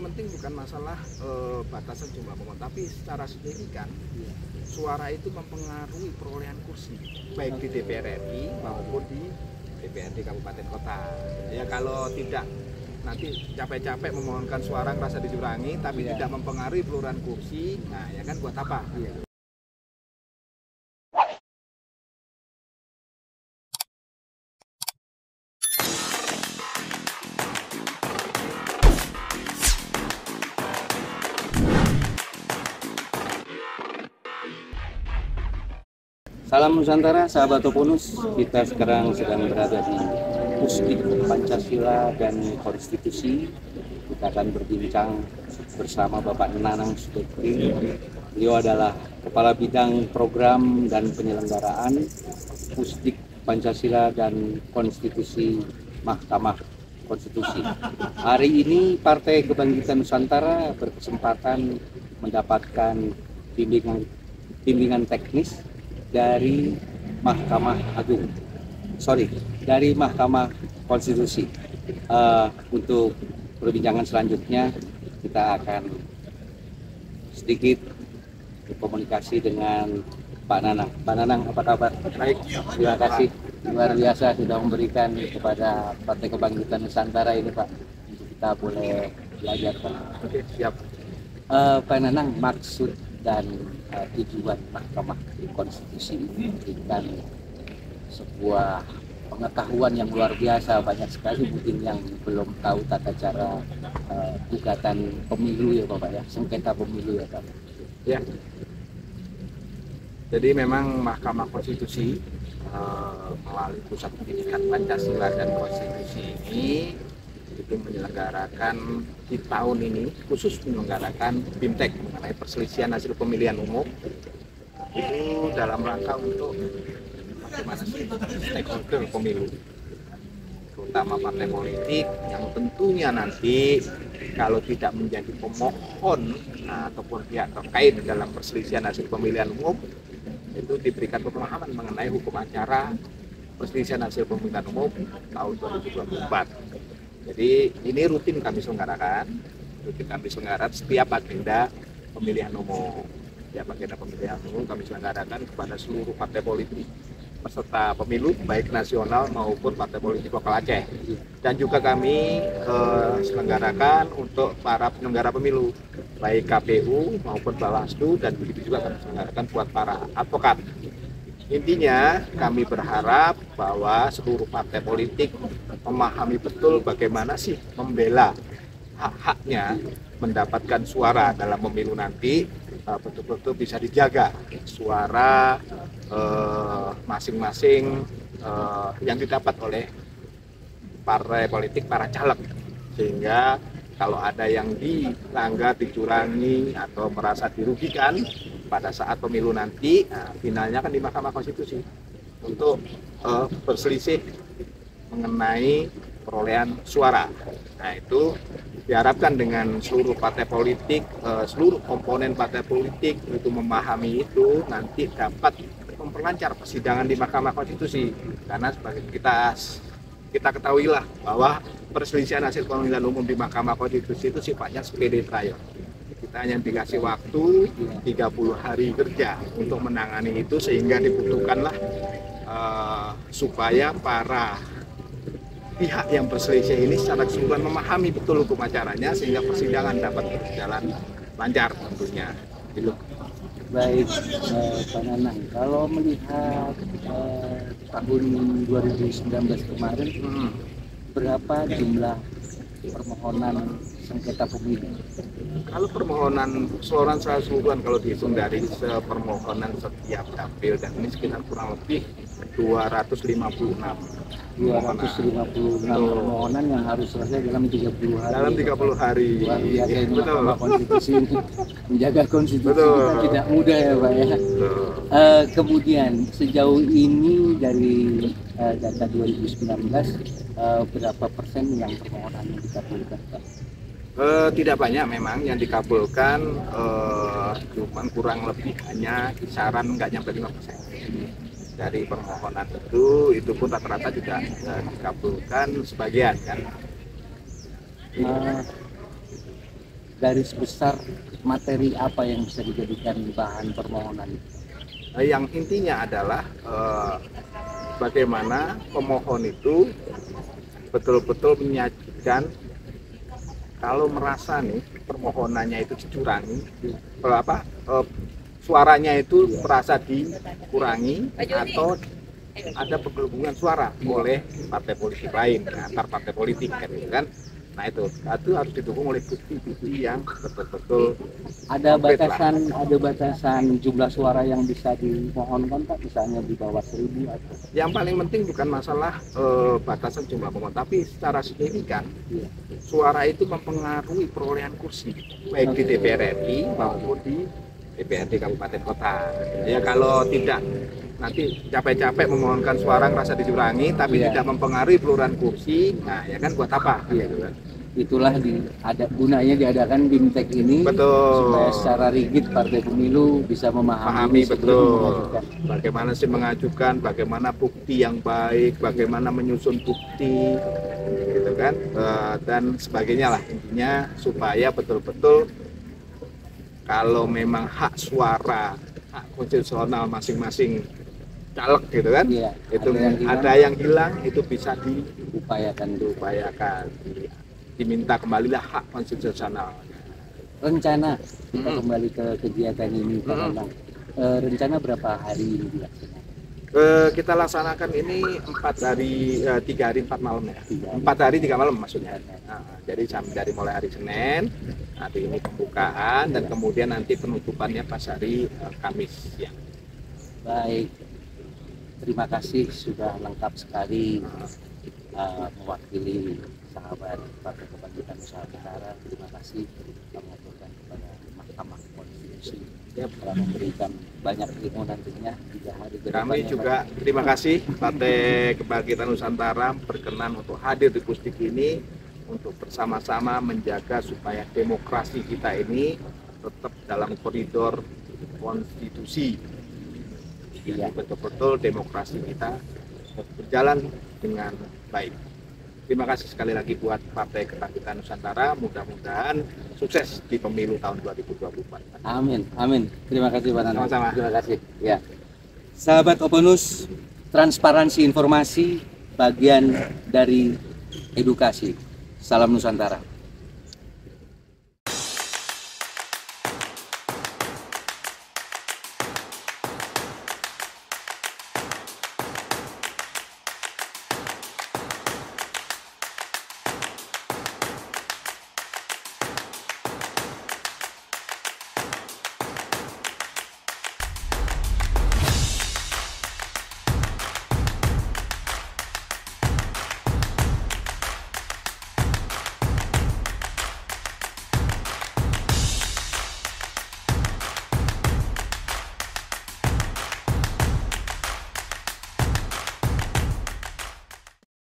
penting bukan masalah batasan jumlah pemohon, tapi secara signifikan suara itu mempengaruhi perolehan kursi baik di DPR RI maupun di DPRD kabupaten kota. Ya kalau tidak nanti capek-capek memohonkan suara ngerasa dicurangi tapi tidak mempengaruhi perolehan kursi, nah ya kan buat apa? Salam Nusantara, sahabat Toponus. Kita sekarang sedang berada di Pusdik Pancasila dan Konstitusi. Kita akan berbincang bersama Bapak Nanang Sudekri. Beliau adalah Kepala Bidang Program dan Penyelenggaraan Pusdik Pancasila dan Konstitusi Mahkamah Konstitusi. Hari ini Partai Kebangkitan Nusantara berkesempatan mendapatkan bimbingan teknis dari dari Mahkamah Konstitusi. Untuk perbincangan selanjutnya kita akan sedikit berkomunikasi dengan Pak Nanang. Pak Nanang, apa kabar? Baik, Terima kasih luar biasa sudah memberikan kepada Partai Kebangkitan Nusantara ini, Pak, untuk kita boleh belajar, Pak. Oke, siap. Pak Nanang, maksud dan tujuan Mahkamah Konstitusi ini memberikan sebuah pengetahuan yang luar biasa. Banyak sekali mungkin yang belum tahu tata cara gugatan pemilu ya Bapak ya, sengketa pemilu ya Pak. Ya. Jadi memang Mahkamah Konstitusi melalui Pusat Pendidikan Pancasila dan Konstitusi ini itu menyelenggarakan di tahun ini khusus menyelenggarakan BIMTEK mengenai perselisihan hasil pemilihan umum itu dalam rangka untuk bagaimana sih stakeholder pemilu, terutama partai politik yang tentunya nanti kalau tidak menjadi pemohon ataupun pihak terkait dalam perselisihan hasil pemilihan umum itu diberikan pemahaman mengenai hukum acara perselisihan hasil pemilihan umum tahun 2024. Jadi ini rutin kami selenggarakan setiap agenda pemilihan umum. Setiap agenda pemilihan umum kami selenggarakan kepada seluruh partai politik peserta pemilu baik nasional maupun partai politik lokal Aceh. Dan juga kami selenggarakan untuk para penyelenggara pemilu baik KPU maupun Bawaslu, dan begitu juga kami selenggarakan buat para advokat. Intinya kami berharap bahwa seluruh partai politik memahami betul bagaimana sih membela hak-haknya mendapatkan suara dalam pemilu nanti, betul-betul bisa dijaga suara masing-masing yang didapat oleh partai politik, para caleg, sehingga kalau ada yang dilanggar, dicurangi atau merasa dirugikan pada saat pemilu nanti, finalnya kan di Mahkamah Konstitusi untuk berselisih mengenai perolehan suara. Nah itu diharapkan dengan seluruh partai politik, seluruh komponen partai politik itu memahami itu, nanti dapat memperlancar persidangan di Mahkamah Konstitusi. Karena sebagai kita ketahuilah bahwa perselisihan hasil pemilihan umum di Mahkamah Konstitusi itu sifatnya sepele trial. Kita hanya dikasih waktu 30 hari kerja untuk menangani itu, sehingga dibutuhkanlah supaya para pihak yang berselisih ini secara keseluruhan memahami betul hukum acaranya sehingga persidangan dapat berjalan lancar tentunya. Baik, Pak Nanang, kalau melihat tahun 2019 kemarin, berapa jumlah permohonan sengketa pemilu? Kalau permohonan keseluruhan kalau dihitung dari permohonan setiap dapil, dan ini sekitar kurang lebih 256 permohonan yang harus selesai dalam 30 hari. Dalam 30 hari. Luar biasa ini Betul. Mahkamah Konstitusi ini. Menjaga konstitusi kita tidak mudah ya Pak ya. Kemudian sejauh ini dari data 2019 berapa persen yang permohonan yang dikabulkan Pak? Tidak banyak memang yang dikabulkan, cuman kurang lebih hanya kisaran nggak nyampe 5% dari permohonan itu pun rata-rata juga dikabulkan sebagian kan. garis besar materi apa yang bisa dijadikan bahan permohonan? Yang intinya adalah bagaimana pemohon itu betul-betul menyajikan, kalau merasa nih permohonannya itu dicurangi, suaranya itu merasa dikurangi atau ada penggelembungan suara oleh partai politik lain, antar partai politik kan, gitu kan. Nah itu harus didukung oleh bukti-bukti yang betul-betul Ada konkret lah. batasan jumlah suara yang bisa dimohonkan Pak, misalnya di bawah 1.000 atau? Yang paling penting bukan masalah batasan jumlah pemohon, tapi secara signifikan Iya. suara itu mempengaruhi perolehan kursi baik di DPR RI maupun di DPRD Kabupaten Kota. Ya kalau tidak nanti capek-capek memohonkan suara ngerasa dicurangi tapi Iya. tidak mempengaruhi perolehan kursi, nah ya kan buat apa? Iya. Gitu kan. Itulah ada gunanya diadakan BIMTEK ini, Betul. supaya secara rigid partai pemilu bisa memahami Pahami sebelum betul mengajukan. bagaimana sih mengajukan, bagaimana bukti yang baik, bagaimana menyusun bukti, gitu kan, dan sebagainya lah, intinya supaya betul-betul kalau memang hak suara, hak konstitusional masing-masing caleg gitu kan, Iya, itu ada ada yang yang hilang. hilang, itu bisa Upayakan diupayakan, diminta kembalilah hak konstitusional. rencana kita kembali ke kegiatan ini Pak Nanang. Rencana berapa hari ini dilaksanakan? Kita laksanakan ini 3 hari 4 malam ya. 4 hari 3 malam maksudnya. Nah, jadi dari mulai hari Senin, nanti ini pembukaan dan kemudian nanti penutupannya pas hari Kamis siang. Baik, terima kasih sudah lengkap sekali mewakili sahabat Partai Kebangkitan Nusantara Utara. Terima kasih mengaturkan kepada Mahkamah Konstitusi yang telah memberikan banyak ilmu nantinya 3 hari ke Kami depannya, juga terima kasih Partai Kebangkitan Nusantara berkenan untuk hadir di Pusdik ini untuk bersama-sama menjaga supaya demokrasi kita ini tetap dalam koridor konstitusi. Jadi betul-betul demokrasi kita berjalan dengan baik. Terima kasih sekali lagi buat Partai Kebangkitan Nusantara. Mudah-mudahan sukses di pemilu tahun 2024. Amin, amin. Terima kasih Pak Nanang. Sama-sama. Terima kasih. Ya. Sahabat Opponus, transparansi informasi bagian dari edukasi. Salam Nusantara.